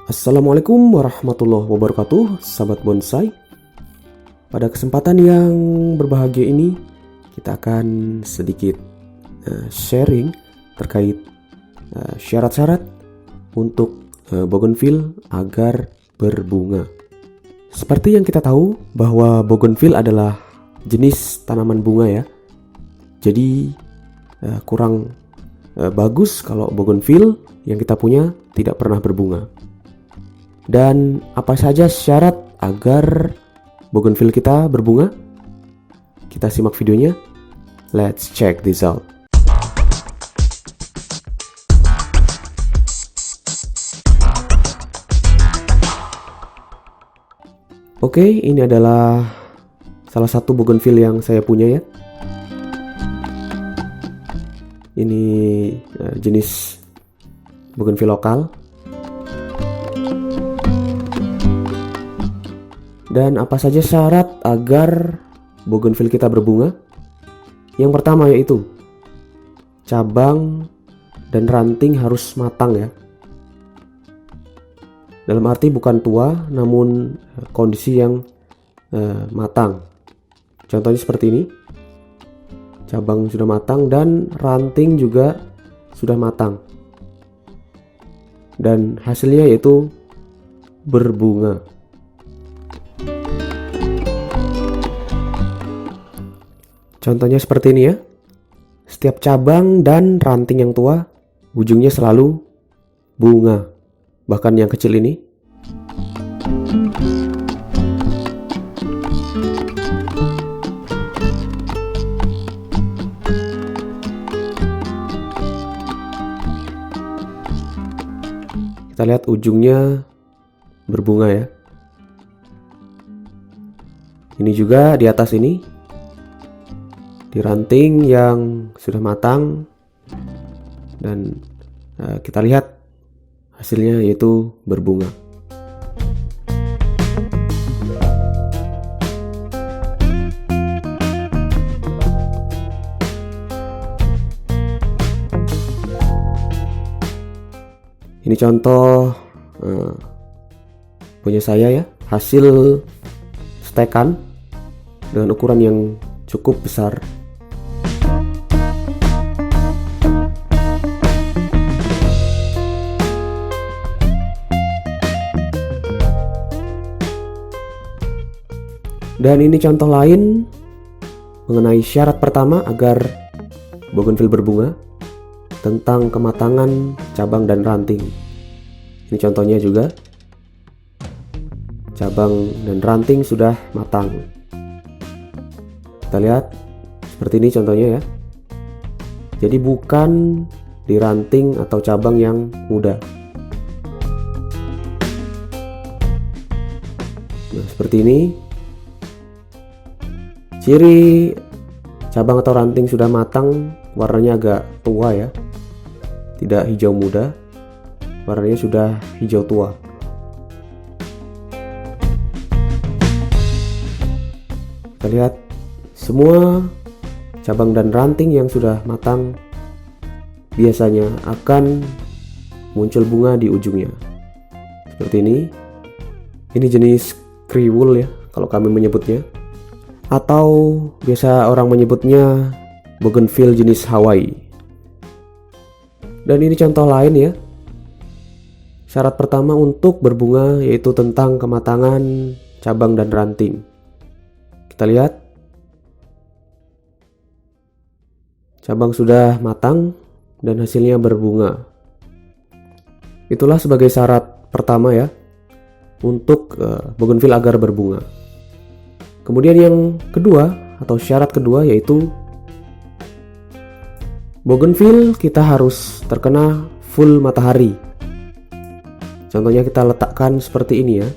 Assalamualaikum warahmatullahi wabarakatuh, sahabat bonsai. Pada kesempatan yang berbahagia ini, kita akan sedikit sharing terkait syarat-syarat untuk bougainville agar berbunga. Seperti yang kita tahu bahwa bougainville adalah jenis tanaman bunga ya. Jadi kurang bagus kalau bougainville yang kita punya tidak pernah berbunga. Dan apa saja syarat agar bougainville kita berbunga? Kita simak videonya. Let's check this out. Oke, ini adalah salah satu bougainville yang saya punya ya. Ini jenis bougainville lokal. Dan apa saja syarat agar bougainville kita berbunga? Yang pertama yaitu cabang dan ranting harus matang ya. Dalam arti bukan tua, namun kondisi yang matang. Contohnya seperti ini. Cabang sudah matang dan ranting juga sudah matang. Dan hasilnya yaitu berbunga. Contohnya seperti ini ya. Setiap cabang dan ranting yang tua, ujungnya selalu bunga. Bahkan yang kecil ini. Kita lihat ujungnya berbunga ya. Ini juga di atas ini. Di ranting yang sudah matang dan kita lihat hasilnya yaitu berbunga. Ini contoh punya saya ya, hasil stekan dengan ukuran yang cukup besar. Dan ini contoh lain mengenai syarat pertama agar bougainville berbunga tentang kematangan cabang dan ranting. Ini contohnya juga. Cabang dan ranting sudah matang. Kita lihat seperti ini contohnya ya. Jadi bukan di ranting atau cabang yang muda. Nah, seperti ini. Ciri cabang atau ranting sudah matang, warnanya agak tua ya. Tidak hijau muda, warnanya sudah hijau tua. Kita lihat semua cabang dan ranting yang sudah matang biasanya akan muncul bunga di ujungnya. Seperti ini. Ini jenis kriwul ya kalau kami menyebutnya. Atau biasa orang menyebutnya bougainville jenis Hawaii. Dan ini contoh lain ya. Syarat pertama untuk berbunga yaitu tentang kematangan cabang dan ranting. Kita lihat. Cabang sudah matang dan hasilnya berbunga. Itulah sebagai syarat pertama ya untuk bougainville agar berbunga. Kemudian yang kedua atau syarat kedua yaitu bougainville kita harus terkena full matahari. Contohnya kita letakkan seperti ini ya.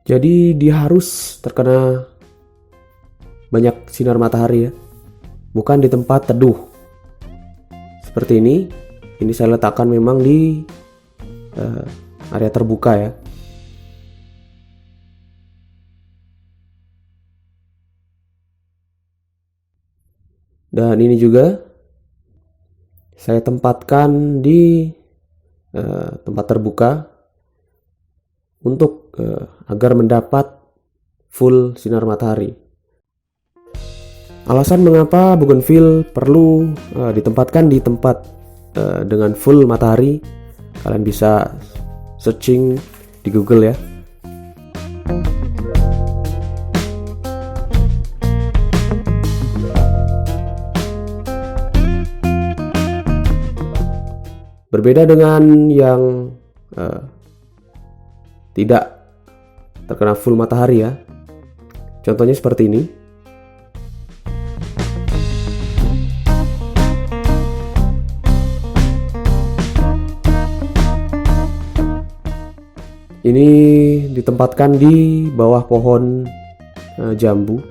Jadi dia harus terkena banyak sinar matahari ya, bukan di tempat teduh seperti ini. Ini saya letakkan memang di area terbuka ya. Dan ini juga saya tempatkan di tempat terbuka untuk agar mendapat full sinar matahari. Alasan mengapa bougainville perlu ditempatkan di tempat dengan full matahari, kalian bisa searching di Google ya. Berbeda dengan yang tidak terkena full matahari ya. Contohnya seperti ini. Ini ditempatkan di bawah pohon jambu.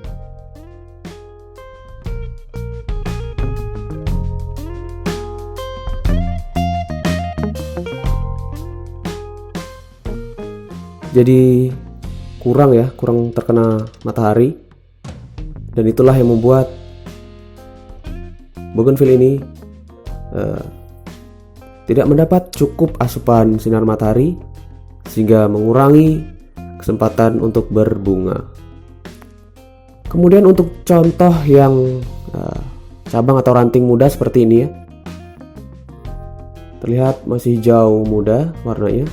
Jadi kurang terkena matahari, dan itulah yang membuat bougainville ini tidak mendapat cukup asupan sinar matahari, sehingga mengurangi kesempatan untuk berbunga. Kemudian untuk contoh yang cabang atau ranting muda seperti ini ya, terlihat masih hijau muda warnanya.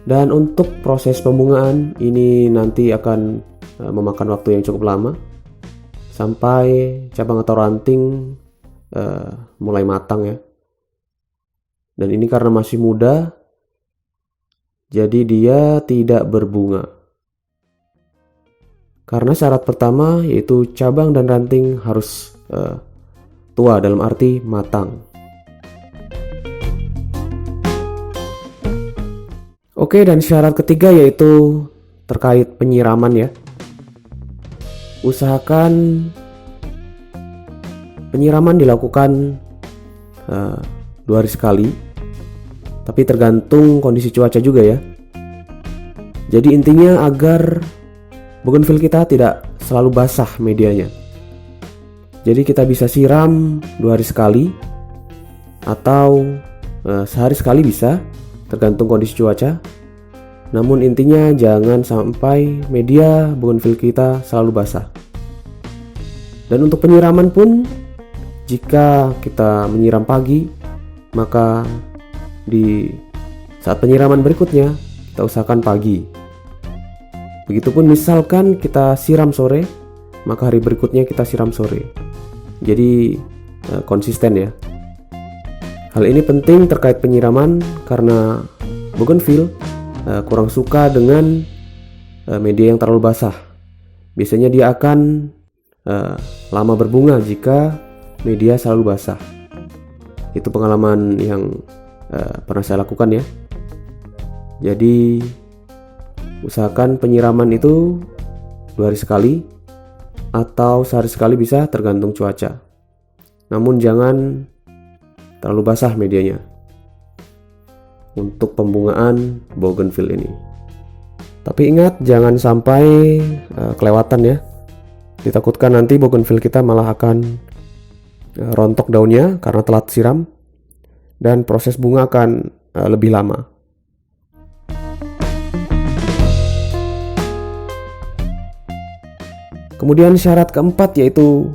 Dan untuk proses pembungaan ini nanti akan memakan waktu yang cukup lama sampai cabang atau ranting mulai matang ya. Dan ini karena masih muda, jadi dia tidak berbunga. Karena syarat pertama yaitu cabang dan ranting harus tua, dalam arti matang. Oke, dan syarat ketiga yaitu terkait penyiraman ya. Usahakan penyiraman dilakukan 2 hari sekali, tapi tergantung kondisi cuaca juga ya. Jadi intinya agar bougainville kita tidak selalu basah medianya. Jadi kita bisa siram 2 hari sekali atau sehari sekali bisa, tergantung kondisi cuaca. Namun intinya jangan sampai media bougainville kita selalu basah. Dan untuk penyiraman pun, jika kita menyiram pagi, maka di saat penyiraman berikutnya kita usahakan pagi. Begitupun misalkan kita siram sore, maka hari berikutnya kita siram sore. Jadi konsisten ya. Hal ini penting terkait penyiraman karena bougainville kurang suka dengan media yang terlalu basah. Biasanya dia akan lama berbunga jika media selalu basah. Itu pengalaman yang pernah saya lakukan ya. Jadi usahakan penyiraman itu 2 hari sekali atau sehari sekali bisa, tergantung cuaca. Namun jangan terlalu basah medianya untuk pembungaan bougainville ini. Tapi ingat, jangan sampai kelewatan ya. Ditakutkan nanti bougainville kita malah akan rontok daunnya karena telat siram, dan proses bunga akan lebih lama. Kemudian syarat keempat yaitu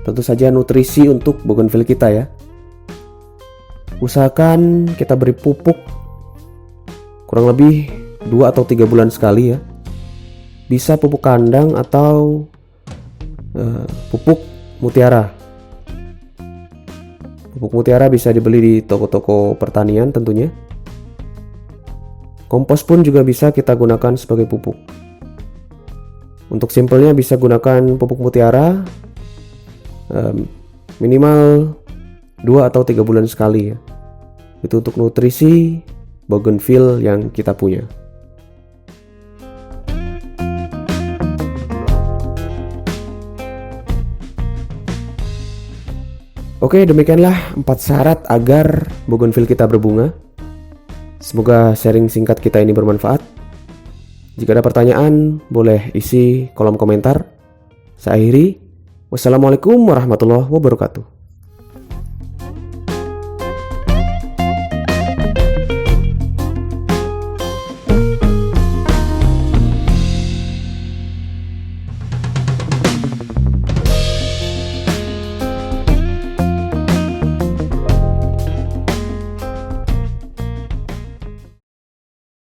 tentu saja nutrisi untuk bougainville kita ya. Usahakan kita beri pupuk kurang lebih 2 atau 3 bulan sekali ya. Bisa pupuk kandang atau pupuk mutiara. Pupuk mutiara bisa dibeli di toko-toko pertanian tentunya. Kompos pun juga bisa kita gunakan sebagai pupuk. Untuk simpelnya bisa gunakan pupuk mutiara minimal 2 atau 3 bulan sekali ya. Itu untuk nutrisi bougainville yang kita punya. Oke, demikianlah 4 syarat agar bougainville kita berbunga. Semoga sharing singkat kita ini bermanfaat. Jika ada pertanyaan, boleh isi kolom komentar. Saya akhiri. Wassalamualaikum warahmatullahi wabarakatuh.